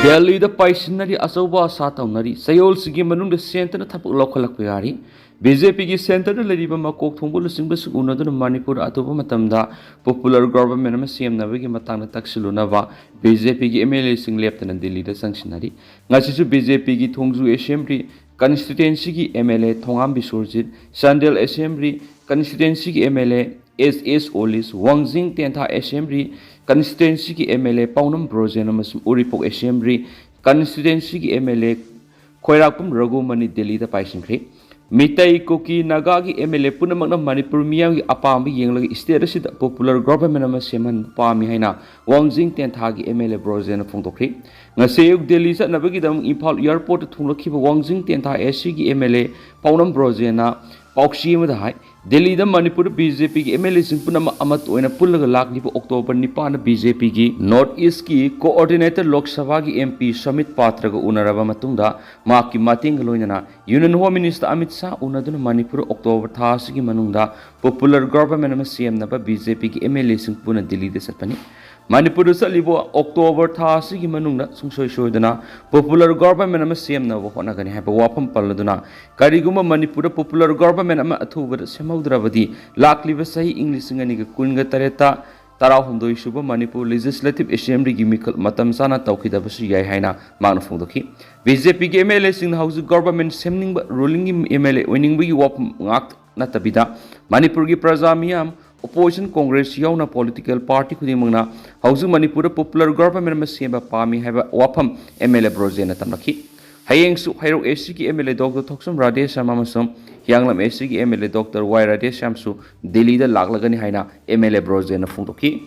Delhi the Paishinari Asoba Satanari, Sayol Sigi Manung the center tap local Piari, BJP center the Lady Bamako Tumbu Simbus Unadu Manipur Atoba Matamda, popular government Masiam Navigi Matana Taxilunava, BJP MLA sing Lieutenant Delhi the sanctionary, Nasisu BJP Tongzu Assembly, constituency MLA Tongam Bisurjit, Sandel Assembly, constituency MLA SS Olis, Wangzing Tenta Assembly, constituency MLA Paunam Brozenamas Uripok Assembly, constituency MLA Koirapum Ragumani Delhi the Paisingri, Mitai Kuki Nagagi MLA Punamana Manipur Miyagi Apami Yang State popular government Seman Pami Haina, Wangzing Tentagi MLA Brozena Fungtokri, Nasayuk Delhi Sat Navigidam Impal Airport Tunaki Wangzing Tenta SCG MLA Paunam Brozena, Pauxi Madai. Delhi the Manipur BJP MLA Simpunama Amat when a Pulaga Lak October Nipana BJP North East Ki Coordinator Lok Savagi MP Summit Patraga Unaraba Matunda Maki Mating Loinana Union Home Minister Amit Sa Unadun Manipur October Tasigi Manunda Popular Government CM Naba BJP MLA Simpuna Delhi the Sapani Manipur Salibo October Tasigi Manunda Sungsoi Shodana Popular Government CM Nava Honagani have a wapam paladuna Kariguma Manipur Popular Government Atuba Semaldravadi Lakli Vasai English Singaniga Kunga Tareta Tarahundo Shuba Manipur Legislative Assembly Gimikal Matamsana Taukidabasi Yahaina Manafundoki BJP MLA in House Government Semning ruling MLA winning we wap Natabida Manipurgi Prazamiam Opposition Congress Yauna political party Kudimuna House Manipur Popular Government Masimba Pami have a wapam MLA Brozena Tamaki Hayang Su Hiro SCG MLA Dr. Toxum Radesh Samamasum Yanglam SCG MLA Dr. Wairade Shamsu Delhi the Laglagani Haina MLA Brozena Fundoki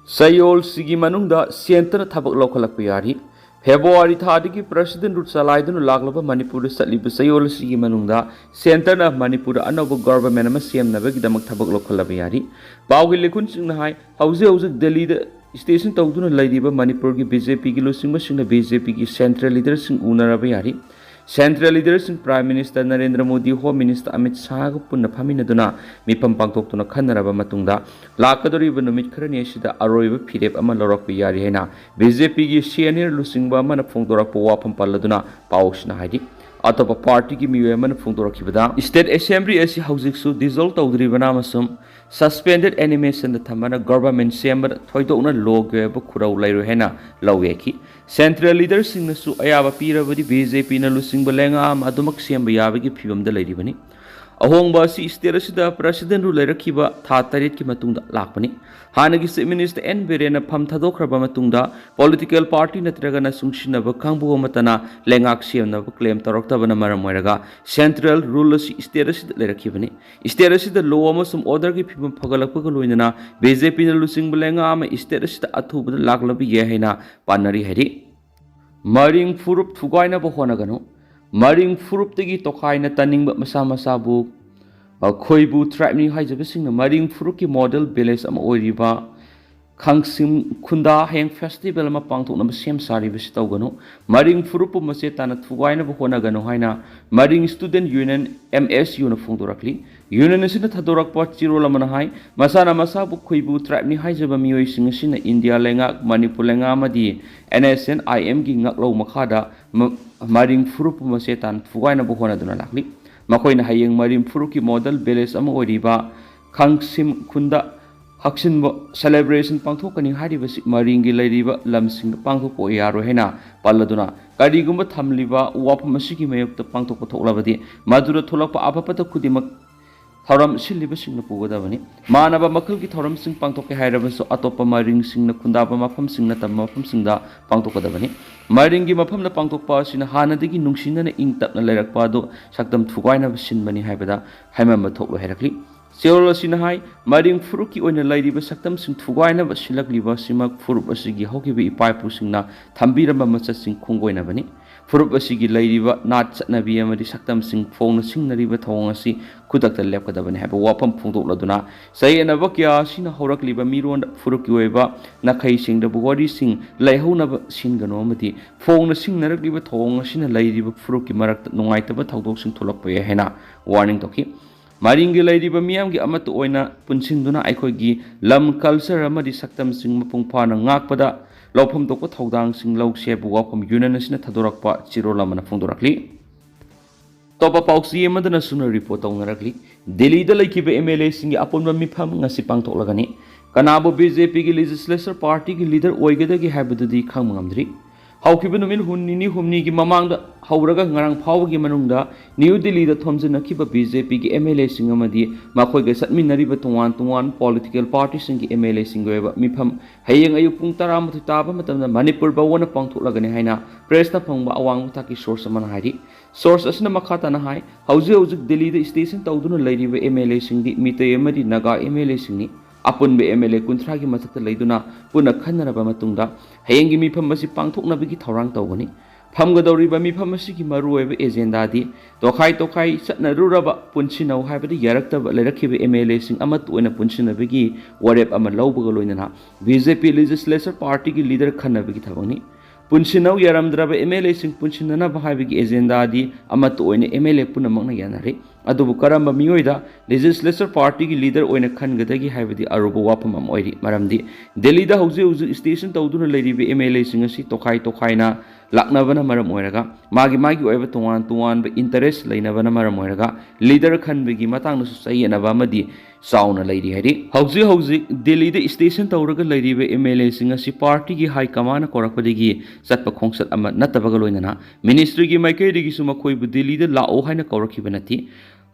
Sayol Sigi Manunda Center Tabak Local Piari February 30 President Rutsalaidan Laglaba Manipur Salib Sayol Sigi Manunda Center of Manipur Anova Government Masiam Navig Damak Tabak Local Abiari Bawil Lekun Singhai House Delhi the Station Tawduna Ladiba Manipur BJP Lusing Machine BJP Central Leaders in Unarabiyari Central Leaders in Prime Minister Narendra Modi Home Minister Amit Shah Punna Paminaduna Mipham pangthoklagani Khanaraba Matungda Lakadoriba Numit Kharaneshida Aroiba Phirep Ama Lorok Yari Hena BJP senior Lusingba Mana Phongdorakpa Wapam Paladuna Paushna Haidi Atapa Party ki Miyaman Phongdorakibada State Assembly as Housing dissolved Tawdribana Masum Suspended animation the Tamana government chamber Toidona Logue Bukurau Lairuhena Laweki Central leaders in the Ayaba Piravadi BJP na Lusing Balenga Madumak Siambayaviki Pivum the Lady Bani Ahong Basi Sterasida President Rulerakiba Tatarit Kimatunda Lakpani Hanagi Minister N. Verena Pamthoklagani Matunda Political Party Natragana Sungshinaba Kambu Matana Lengak Siamnava claim Toroktabana Maramoraga Central Rulers Sterasid Lerakibani Sterasid the Loamasum Order Pim Pagalapugaluina BJP na Lusing Balenga Sterasid Atuba Laklabi Yahina Panari Hedi Maring Furup Fugaina Bohonagano Maring Furup Tigi Tokaina Tanning Masama Sabu Koibu tribe ni Hajabising Maring Furuki model village am Oiraba Kangsim Kunda Hang Festival ma Pangtok na Siem Sari Visitogano Maring Furupu Masetana Fugaina Bohonagano Haina Maring Student Union MSU na Fundurakli Union is in the Tadorakpa Chirola Manahai Masana Masabu Koibu tribe ni Hajaba Mio Singasina India Lenga Manipulenga Madi NSN IM Gingaklo Makada Maring Furupu Masetan Fugaina Bohona Dunalakli Makoina Hayang Maring Furuki model village am Oiraba Kangsim Kunda Haksin celebration Pangthoklagani Hadibasi Maringi Ladiba Lamsing Pangthoko Yaro Hena Paladuna Karigumba Tamliba Wapamasiki Mayok the Pangthoklagani Madura Tolapa Apapata Kudimak Thoram Silibasing Pugadavani Manaba Makulki Thoram Sing Pangtoke Hirabaso Atopa Maring Sing Kundaba Mapam Sing Natamapam Singda Pangtokadavani Maringi Mapam the Pangtokpa Sin Hanadigi Nungsina Intap Lerakpado Sakdam Fugaina Sinbani Habada Hamama Toklo Herakli Seola Sinahai Maring Furuki on the lady Saktam Sing Fugaina Silakliba Simak Furubasigi Hokibi Paipu Singna Tambira Mamasa Sing Kungoinabani ꯐꯨꯔꯨꯞ ꯑꯁꯤꯒꯤ ꯂꯩꯔꯤꯕ ꯅꯥꯠ ꯆꯠꯅꯕꯤ ꯑꯃꯗꯤ ꯁꯛꯇꯝꯁꯤꯡ ꯐꯣꯡꯅ ꯁꯤꯡꯅꯔꯤꯕ ꯊꯧꯑꯣꯡ ꯑꯁꯤ ꯈꯨꯗꯛꯇ ꯂꯦꯞꯀꯗꯕꯅꯤ ꯍꯥꯏꯕ ꯋꯥꯐꯝ ꯐꯣꯡꯗꯣꯛꯂꯗꯨꯅ ꯆꯌꯦꯠꯅꯕ ꯀꯌꯥ ꯑꯁꯤꯅ ꯍꯧꯔꯛꯂꯤꯕ ꯃꯤꯔꯣꯟꯗ ꯐꯨꯔꯨꯞꯀꯤ ꯑꯣꯏꯕ ꯅꯥꯈꯩꯁꯤꯡꯗꯕꯨ ꯋꯥꯔꯤꯁꯤꯡ ꯂꯩꯍꯧꯅꯕ ꯁꯤꯟꯒꯅꯨ ꯑꯃꯗꯤ ꯐꯣꯡꯅ ꯁꯤꯡꯅꯔꯛꯂꯤꯕ ꯊꯧꯑꯣꯡ ꯑꯁꯤꯅ ꯂꯩꯔꯤꯕ ꯐꯨꯔꯨꯞꯀꯤ ꯃꯔꯛꯇ ꯅꯨꯡꯉꯥꯏꯇꯕ ꯊꯧꯗꯣꯛꯁꯤꯡ ꯊꯣꯛꯂꯛꯄ ꯌꯥꯏ ꯍꯥꯏꯅ ꯋꯥꯔꯅꯤꯡ ꯇꯧꯈꯤ ꯃꯔꯤꯡꯒꯤ ꯂꯩꯔꯤꯕ ꯃꯤꯌꯥꯝꯒꯤ ꯑꯃꯠꯇ ꯑꯣꯏꯅ ꯄꯨꯟꯁꯤꯟꯗꯨꯅ ꯑꯩꯈꯣꯏꯒꯤ ꯂꯝ ꯀꯜꯆꯔ ꯑꯃꯗꯤ ꯁꯛꯇꯝꯁꯤꯡ ꯃꯄꯨꯡ ꯐꯥꯅ ꯉꯥꯛꯄꯗ ꯂꯧꯐꯝ ꯊꯣꯛꯄ ꯊꯧꯗꯥꯡꯁꯤꯡ ꯂꯧꯁꯤ ꯍꯥꯏꯕ ꯋꯥꯐꯝ ꯌꯨꯅꯤꯌꯟ ꯑꯁꯤꯅ ꯊꯥꯗꯣꯔꯛꯄ ꯆꯤꯔꯣꯜ ꯑꯃꯅ ꯐꯣꯡꯗꯣꯔꯛꯂꯤ ꯑꯇꯣꯞꯄ ꯄꯥꯎꯆꯦ ꯑꯃꯗꯅ ꯁꯨꯝꯅ ꯔꯤꯄꯣꯔꯠ ꯇꯧꯅꯔꯛꯂꯤ ꯗꯤꯜꯂꯤꯗ ꯂꯩꯈꯤꯕ MLAꯁꯤꯡꯒꯤ ꯑꯄꯨꯟꯕ ꯃꯤꯐꯝ ꯉꯁꯤ ꯄꯥꯡꯊꯣꯛꯂꯒꯅꯤ ꯀꯅꯥꯕꯨ BJPꯒꯤ ꯂꯦꯖꯤꯁꯂꯦꯆꯔ ꯄꯥꯔꯇꯤꯒꯤ ꯂꯤꯗꯔ ꯑꯣꯏꯒꯗꯒꯦ ꯍꯥꯏꯕꯗꯨꯗꯤ ꯈꯪꯕ ꯉꯝꯗ꯭ꯔꯤ ꯍꯧꯈꯤꯕ ꯅꯨꯃꯤꯠ ꯅꯤꯅꯤ ꯍꯨꯝꯅꯤꯒꯤ ꯃꯃꯥꯡꯗ ꯍꯧꯔꯒ ꯉꯔꯥꯡ ꯐꯥꯎꯕꯒꯤ ꯃꯅꯨꯡꯗ ꯅ꯭ꯌꯨ ꯗꯤꯜꯂꯤꯗ ꯊꯣꯝꯖꯤꯟꯅꯈꯤꯕ BJPꯒꯤ MLAꯁꯤꯡ ꯑꯃꯗꯤ ꯃꯈꯣꯏꯒ ꯆꯠꯃꯤꯟꯅꯔꯤꯕ ꯇꯣꯉꯥꯟ ꯇꯣꯉꯥꯟ ꯄꯣꯂꯤꯇꯤꯀꯦꯜ ꯄꯥꯔꯇꯤꯁꯤꯡꯒꯤ MLAꯁꯤꯡꯒꯤ ꯑꯣꯏꯕ ꯃꯤꯐꯝ ꯍꯌꯦꯡ ꯑꯌꯨꯛ ꯄꯨꯡ 11 ꯇꯥꯕ ꯃꯇꯝꯗ ꯃꯅꯤꯄꯨꯔ ꯕꯥꯎꯕꯅ ꯄꯥꯡꯊꯣꯛꯂꯒꯅꯤ ꯍꯥꯏꯅ ꯄ꯭ꯔꯦꯁꯇ ꯐꯪꯕ ꯑꯋꯥꯡꯕ ꯊꯥꯛꯀꯤ ꯁꯣꯔꯁ ꯑꯃꯅ ꯍꯥꯏꯔꯤ ꯁꯣꯔꯁ ꯑꯁꯤꯅ ꯃꯈꯥ ꯇꯥꯅ ꯍꯥꯏ ꯍꯧꯖꯤꯛ ꯗꯤꯜꯂꯤꯗ ꯁ꯭ꯇꯦꯁꯟ ꯇꯧꯗꯨꯅ ꯂꯩꯔꯤꯕ MLAꯁꯤꯡꯗꯤ ꯃꯤꯇꯩ ꯑꯃꯗꯤ ꯅꯥꯒꯥ MLAꯁꯤꯡꯅꯤ ꯑꯄꯨꯟꯕ MLA 30ꯒꯤ ꯃꯊꯛꯇ ꯂꯩꯗꯨꯅ ꯄꯨꯟꯅ ꯈꯟꯅꯔꯕ ꯃꯇꯨꯡꯗ ꯍꯌꯦꯡꯒꯤ ꯃꯤꯐꯝ ꯑꯁꯤ ꯄꯥꯡꯊꯣꯛꯅꯕꯒꯤ ꯊꯧꯔꯥꯡ ꯇꯧꯒꯅꯤ ꯐꯝꯒꯗꯧꯔꯤꯕ ꯃꯤꯐꯝ ꯑꯁꯤꯒꯤ ꯃꯔꯨꯑꯣꯏꯕ ꯑꯦꯖꯦꯟꯗꯥꯗꯤ ꯇꯣꯈꯥꯏ ꯆꯠꯅꯔꯨꯔꯕ ꯄꯨꯟꯁꯤꯟꯅꯧ ꯍꯥꯏꯕꯗ ꯌꯥꯔꯛꯇꯕ ꯂꯩꯔꯛꯈꯤꯕ MLAꯁꯤꯡ ꯑꯃꯠꯇ ꯑꯣꯏꯅ ꯄꯨꯟꯁꯤꯟꯅꯕꯒꯤ ꯋꯥꯔꯦꯞ ꯑꯃ ꯂꯧꯕꯒ ꯂꯣꯏꯅꯅ BJP ꯂꯦꯖꯤꯁꯂꯦꯆꯔ ꯄꯥꯔꯇꯤꯒꯤ ꯂꯤꯗꯔ ꯈꯟꯅꯕꯒꯤ ꯊꯕꯛꯅꯤ ꯄꯨꯟꯁꯤꯟꯅꯧ ꯌꯥꯔꯝꯗ꯭ꯔꯕ MLAꯁꯤꯡ ꯄꯨꯟꯁꯤꯟꯅꯅꯕ ꯍꯥꯏꯕꯒꯤ एजेंडादी अमत ओइने MLA पुनमकना यानारे अदुबु Karamba मियोइदा legislature party leader ओइने खनगदगी हाइबदी अरुबु वाफम अम ओइरि मरमदी दिल्लीदा हौजे स्टेशन तौदुना लैरिबे MLA सिंग असि तोखाइना लाक्नबना मरम ओइरगा मागी ओइबा तोवान इंटरेस्ट लैनबना मरम ओइरगा लीडर खनबगी मतांगनसु सयेनबा अमदी चाउना लैरि हाइरि हौजे दिल्लीदा स्टेशन तौरगा लैरिबे MLA सिंग असि पार्टी की हाई कमान कोरकपदगी चटप खोंगसत अमा नतबगा लोइनना मिनिस्ट्री की माइकैदगिसु मखोइबु दिल्लीदा लाओ हाइना कौरखिबा नथि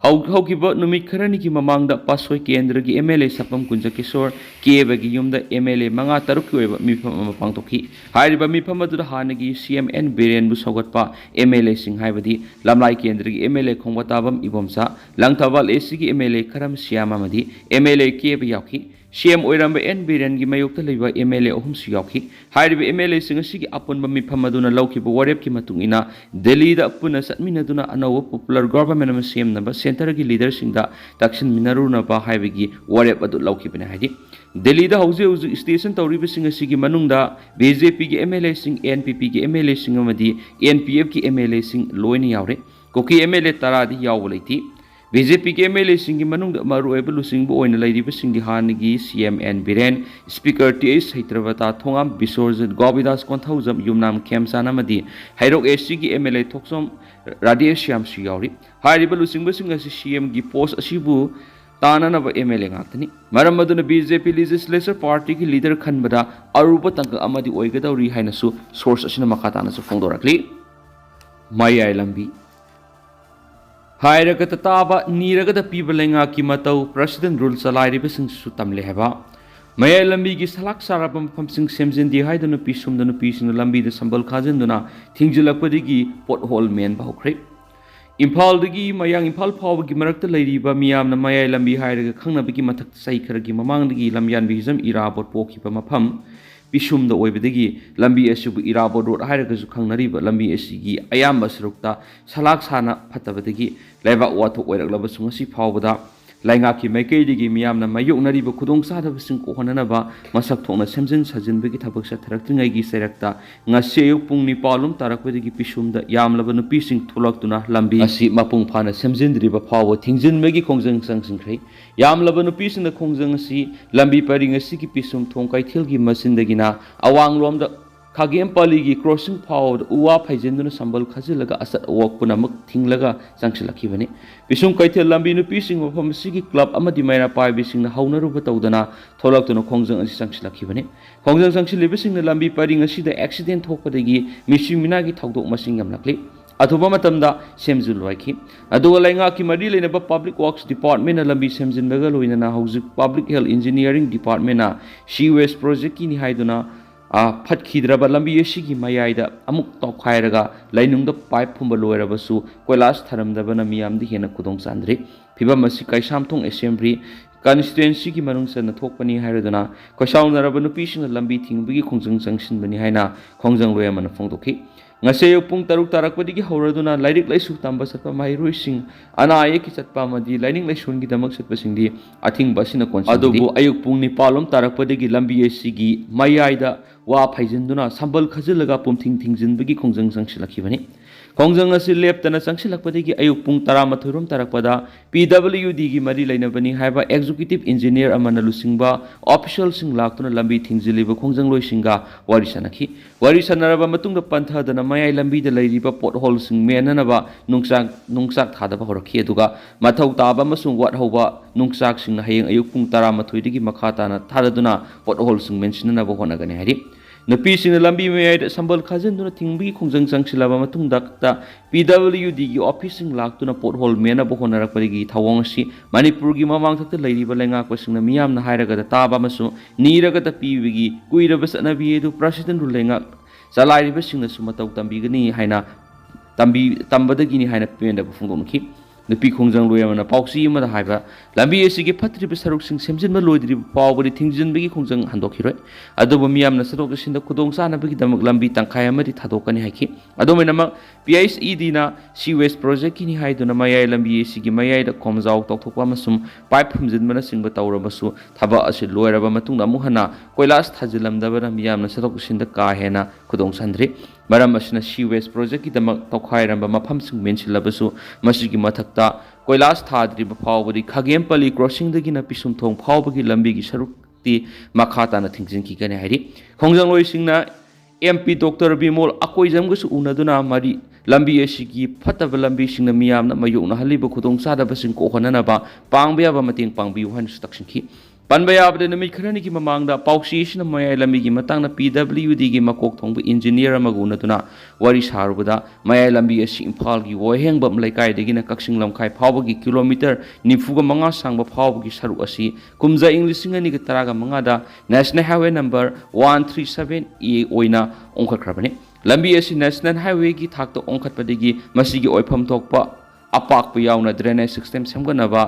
हौखिबा नुमित खरनिकी ममांगदा पासोय केंद्र की MLA सपम कुंज किशोर केबगी युमदा MLA मंगा तरुक की ओइबा मिफम अमा पांगथोखि हाइरिबा मिफम अदुदा हानगी CMN बिरेनबु सौगतपा MLA सिंग हाइबदी लमलाई केंद्र की MLA खोंगबताबम इबोमसा लंगथाबाल AC की MLA खरम सियाम अमदी MLA केब याखि CM ओइरंबा N बिरेन की मयोक्ता लैबा MLA अहुमसु याखि हाइरिबा MLA सिंग असिगी अपुनबा मिफम अदुना लौखिबा वारेप की मतुंगिना दिल्लीदा पुना सत्मिनदुना अनौब पॉपुलर गवर्नमेंट अमा सेमनबा सेंटर की लीडर सिंगदा तक्सिन मिनरुनबा हाइबगी वारेप अदु लौखिबने हाइदि दिल्लीदा हौजे स्टेशन तौरिबा सिंग असिगी मनुंगदा BJP की MLA सिंग NPP की MLA सिंग अमदी NPF की MLA सिंग लोइना यावरे कुकी MLA तरादी याव लैति BJP की MLA सिंगी मनुंग मरुएबा लुसिंगबु ओइना लैरिबा सिंगी हानगी CMN बिरेन स्पीकर TS हैत्रबता थोंगाम बिसोरजित गोविदास कोंथौजम युमनाम खेमसान अमदी हैरोक SC की MLA थोक्सोम राधेश्याम सु यावरि हारिबा लुसिंगबा सिंग असि CM की पोस्ट असिबु ताननबा MLA ngakthani maram aduna BJP legislature party की लीडर खनबदा अरुबा तंक अमदी ओइगदौरी हाइनासु सोर्स असिना मखातानासु फोंदोरक्ली मायाय लंबी हायरगत ताबा नीरगत पीबा लेंगा की मतौ प्रेसिडेंट रूल चलाइरिबसिंगसु तमले हेबा मयाय लंबी की सलाक साराबा मफमसिंग सेमजिनदि हाइदुना पिसुमदुना पिसिंग लंबीद संबल खाजिनदुना थिंजिलकपदिगी पोट होल मेन बाउख्रे इम्फालदगी मयांग इम्फाल फावबगी मरक्ता लैरिबा मियामना मयाय लंबी हायरगा खंगनबगी मथक सैखरगी ममांगदगी लमयानबी हिजम इराबोट पोखिबा मफम पिसुमदा ओइबदगी लंबी असिबु इराबोट रोड हायरगसु खंगनरिबा लंबी असिगी अयाम सरुक्ता सलाक साना फतबदगी लेबा वाथो ओइरक्लबसु ngasi फावबदा लाइंगाकी मैकैदिगी मियामना मायोक्नरिबा खुदोंग सादबसिंग कोहननबा मसक थोंना सेमजिन सजिनबगी थबक सथरक्तिंगैगी सैरक्ता ngasi ayuk pung 9 तारकपदगी पिसुमदा यामलबा नुपिसिंग थोलक्तुना लंबी असि मपुंग फाना सेमजिनद्रिबा फावो थिंजिनबगी खोंजंग संगसिंख्रै यामलबा नुपिसिंगदा खोंजंग असि लंबी परिंग असिगी पिसुम थोंग कैथेलगी मसिनदगिना अवांगलोमदा खागेमपाली की क्रॉसिंग फाउड उवा फाइजेंदुना संबल खजिलगा असत अवक पुनमक थिंगलगा चंगसिलखिबने पिसुम कैथेल लंबी नुपिसिंग मफम सिगी क्लब अमदि मैना पाइबिसिंग हौनरुब तौदना थोलक्तुना खोंजंग असि चंगसिलखिबने खोंजंग चंगसिलिबसिंग लंबी परिंग असिदा एक्सीडेंट थोकपदगी मिसि मिनागी थौदोक मसिंग यमलखलि अथुबा मतमदा सेमजुलवाइखि अदुगा लैंगा की मरी लेनबा पब्लिक वर्क्स डिपार्टमेंट लंबी सेमजिनबगा लोइनना हौजिक पब्लिक हेल्थ इंजीनियरिंग डिपार्टमेंट सी वेस्ट प्रोजेक्ट की निहाइदुना फटखीद्रबा लंबी असिगी मयाइदा अमुक तौखाइरगा लैनुंगदा पाइप फुंबा लोइरबसु कोइलास थरमदबना मियामदि हेना खुदोंग चांद्रि फिबम असि कैसामथोंग असेंबली कॉन्स्टिट्युएंसी की मनुंगसना थोकपनी हाइरदना कोइसाउनरबा नुपिसिंग लंबी थिंगबगी खोंजंग चंगसिनबनी हाइना खोंजंग लोयमना फोंदोखि ngase ayuk pung taruk tarakpadigi hauraduna lairik laisu tamba satpa mahiruising ana ayeki satpa amadi laining laisun gi damak satpasingdi athingba sina konsi adubu ayuk pung nipalom tarakpadigi lambi asigi mayaida wa phaijinduna sambal khajilaga pumthing thingjinbagi khongjang sangsilakibani khongjang asi leptana sangsilakpadigi ayuk pung 12 rom tarakpada PWD gi mari lainabani haiba executive engineer amana lusingba official sing laktuna lambi thingjiliba khongjang loisinga wari sanakhi wari sanaraba matungda panthadana mayai lambi da lairiba pothole sing menanaba nungsak thadaba horakhi aduga mathau taba masung wat hoba nungsak sing hayeng ayuk pung 13 digi makha tana thadaduna pothole sing mensinanaba honagani hari nupi sing lambi mayai sambal khajinduna thingbi khongjang sangsilaba matungda ta PWD gi office sing laktuna pothole menaba honarakparigi thawong si manipur gi mamang thakta lairiba lenga ko sing na miyam na hairaga da taba masu niraga ta pibigi kuiraba sanabi edu president rulenga salairiba sing na sumatau tambigani haina tambadagini haina penda bufungomki nupi khongjang loyamana pausi amada haiba lambi asigi phatriba saruk sing semjinba loidri pawbari thingjinbagi khongjang handokhiroi aduba miyamna sadok sinda khudong sanabagi damak lambi tangkhai amadi thadokani haiki adomenama PICED na Seawest project kini haiduna mayai lambi asigi mayai da khomjau tokthokpa masum pipe phumjinbana singba tawrabasu thaba asi loiraba matungna muhana koilas thajilamdabana miyamna sadok sinda ka hena khudong sandri maram asina Seawest project ki damak tokhairamba mafam sing mensilabasu masigi mathakta koilas thadriba phawbadi khagempali crossing dagi na pisum thong phawbagi lambi gi sarukti makhata na thingjin ki kane hari khongjang loi singna MP Dr. Bimol akoijam gusu unaduna mari lambi asigi phataba lambi singna miyamna mayukna haliba khudong sadaba sing ko honana ba pangbiya ba mating pangbiu han stakshinki panbaya abde nami kharani ki mamangda pausi sina mayai lambi gi matangna PWD gi makok thongbu engineer amaguna tuna wari sarubuda mayai lambi asi imphal gi wohengba mlaikai degi na kaksing lamkhai phawbagi kilometer nifuga manga sangba phawbagi saru asi kumja englishing ani ga taraga manga da national highway number 137 e oina ongkhakrabani lambi asi national highway gi thakta ongkhatpadegi masigi oifam thokpa apak yauna drainage system semganaba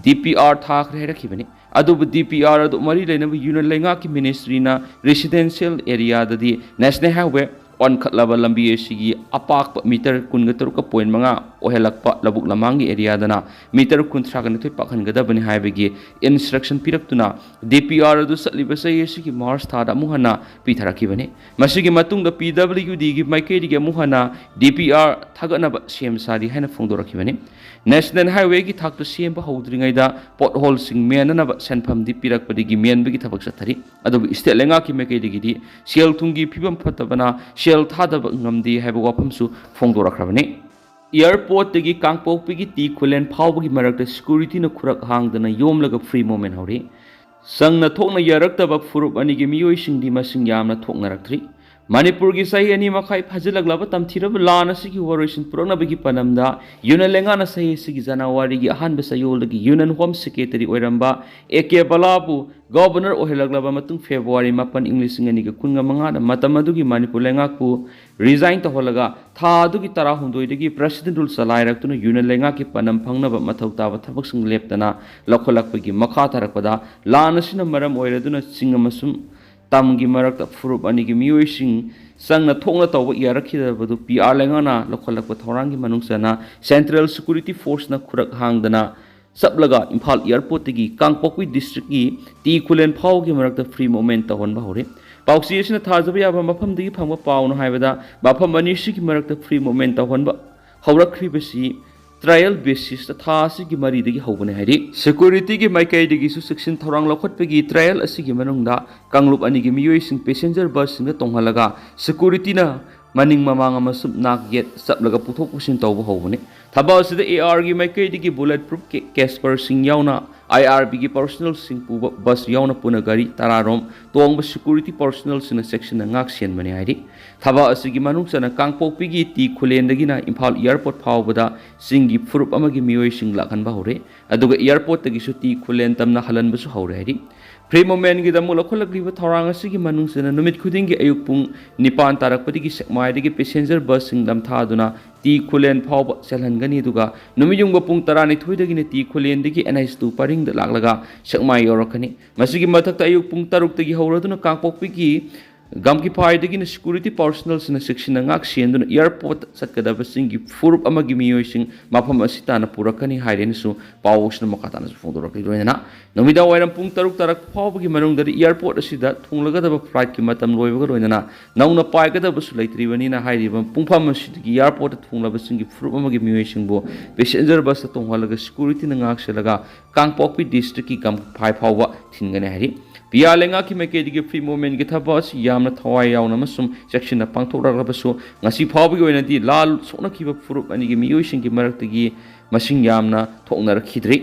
DPR thakre rakhibani adubu DPR adu mari lainaba union lenga ki ministry na residential area dadi national highway on khatlaba lambi asigi apak meter kunga taruka point manga ohelakpa labuk lamangi area dana meter kun thragan thoi pakhan gadabani haibegi instruction piraktuna DPR adu satliba sai asigi mars thada muhana pitharakibani masigi matungda PWD gi maikeri gi muhana DPR thaganaba sem sari haina phongdorakibani national highway gi thakta sem ba hodringaida pothole sing menanaba senpham di pirakpadigi menbegi thabak sathari adubu state lenga ki maikeri gi di sel thungi phibam phatabana shell thadaba ngamdi haiba wafamsu phongdorakrabani airport tagi kangpokpigi ti khulen phawbagi marakta security na khurak hangdana yomlaga free moment hori sangna thokna yaraktaba furup anigi miyoi singdi masing yamna thoknarakthri Manipur gi sahi ani makhai phajilaglaba tamthiraba lana sigi waroisin puraknabagi panamda yunan lengana sahi sigi January gi ahanba sayolagi yunan home secretary oiramba AK Balabu governor ohelaglaba matung February 4 English ngani ga kunga manga da matamadugi Manipur lengakpu resign to holaga tha adugi 19 dagi president rule salairaktuno yunan lenga ki panam phangnaba mathau taba thabak sing leptana lokholakpagi makha tarakpada lana sina maram oiraduna singamasum tamgi marakta furup anigi miyoi sangna thongna tawba yarakhidabadu PR lengana lokholakpa thorangi manungsana Central Security Force na khurak hangdana sablaga Imphal airport tagi Kangpokwi district gi ti khulen phawgi marakta free moment tahonba hore pausi asina thajaba yaba mafam dagi phangba pawna haibada mafam anisi gi marakta free moment tahonba hawrakribasi trial basis ta thasi gi mari dagi hobane hari security gi maikai dagi su section thorang lokhotpegi trial asigi manungda kanglup ani gi miyoi sing passenger bus sing tonghalaga security na maning mamang amasum nak yet sablaga puthok pusin tawba hobane thaba asida AR gi maikai dagi bulletproof Casper sing yauna IRB gi personal sing puba bus yauna puna gari tararom tongba security personal sing section na ngak sian mani hari thaba asigi manung sana kangpokpi gi ti khulen dagi na Imphal airport phawbada singi furup amagi miyoi sing lakhan ba hore aduga airport tagi su ti khulen tamna halan basu hore hari free moment gi damu lokholakliba thorang asigi manung sana numit khuding gi ayuk pung 9 tarakpati gi sekmai dagi passenger bus sing lam thaduna ti khulen phawba selhangani duga numiyungba pung 12 dagi ne ti khulen dagi NH2 paring da laklaga sekmai yorakani masigi mathakta ayuk pung 6 dagi hauraduna kangpokpi gi gamki paidagi na security personnel sina section ngak sienduna airport satkadaba singi furup amagi miyoising mafam asita na purakani haiden su pawsna makata na fongdoraki roina nomida wairam pung taruk tarak phawbagi manung dari airport asida thunglagadaba flight ki matam loibaga roina nauna paigadaba su leitribani na hairiba pungpham asidagi airport thunglaba singi furup amagi miyoising bo passenger bus ta tonghalaga security na ngak selaga kangpokpi district ki gam phai phawwa thingane hari Pialenga ki mekedi free movement ki thabas yamna thawai yauna masum section na pangthoklaglabasu ngasi phawbi oina di lal sona ki furup ani gi miyosing ki maraktagi masing yamna thoknarakidri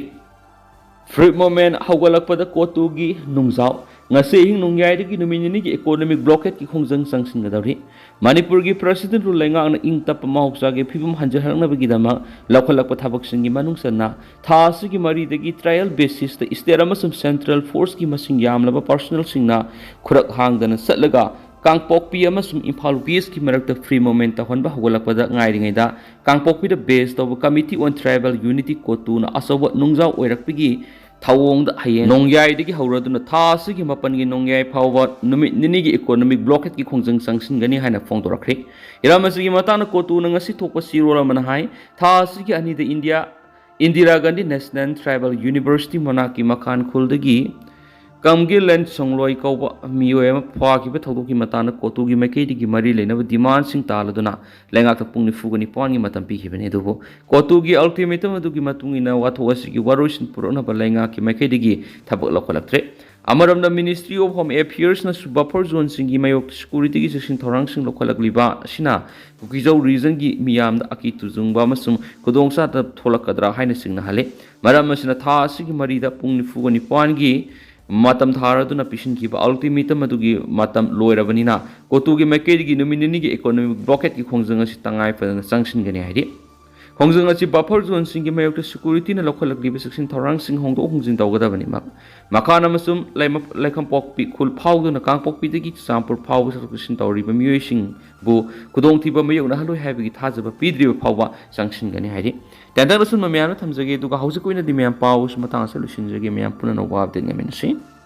free movement hawgalakpada kotugi nungzau ngase hing nungyai gi numini gi economic blockade ki khongjang sangsin gadari Manipur gi president ru lenga na ing tap mahoksa ge phibum hanjarhangna bagi dama lokhalakpa thabak singi manung sana thasi gi mari dagi trial basis ta state amasum central force ki masing yamlaba personal singna khurak hangdana satlaga kangpokpi amasum imphal west ki marakta free movement ta honba hawgalakpada ngairingai da kangpokpi da base to committee on tribal unity kotu na asawa nungjaw oirakpigi thawong da hayen nongyai digi hauraduna thasi gi mapan gi nongyai phawwa numit nini gi economic blockade ki khongjang sangsin gani haina phongdorakre iramasi gi matana kotu na ngasi thokpa sirola mana hai thasi gi ani da india indira gandhi national tribal university manaki makan khuldagi kamgi land songloi kauba miyoy ama phaki ba thodoki matana kotu gi maikei gi mari lena demand sing taladuna lenga ta pungni fugani pawni matam pi khibani dubo kotu gi ultimatum adu gi matungina wathogasi gi warosin purona ba lenga ki maikei gi thabak lokolaktre amaramna ministry of home affairs na buffer zone singi mayok security gi section thorang sing lokolakliba sina kukizau region gi miyam da aki tujungba masum kudongsa ta tholakadra haina singna hale maram asina tha asigi mari da pungni fugani pawni gi matam tharaduna pisin ki ba ultimatum adugi matam loirabanina kotugi maikei gi numini gi economic blockade ki khongjang asi tangai fa sangsin gani haidi khongjang asi buffer zone singi mayok security na lokhalakli ba section thorang sing hongdo hongjin tawgadabani makana masum laikam pokpi khul phawduna kangpokpi dagi sampur phaw section tawri ba miyoi sing bu kudong thiba mayok na haloi haibigi thajaba pidri phawwa sangsin gani haidi tendang rasun mamyana thamjage duga hausa koina di myam paw sumatang solution jage myam puna no update ngamin si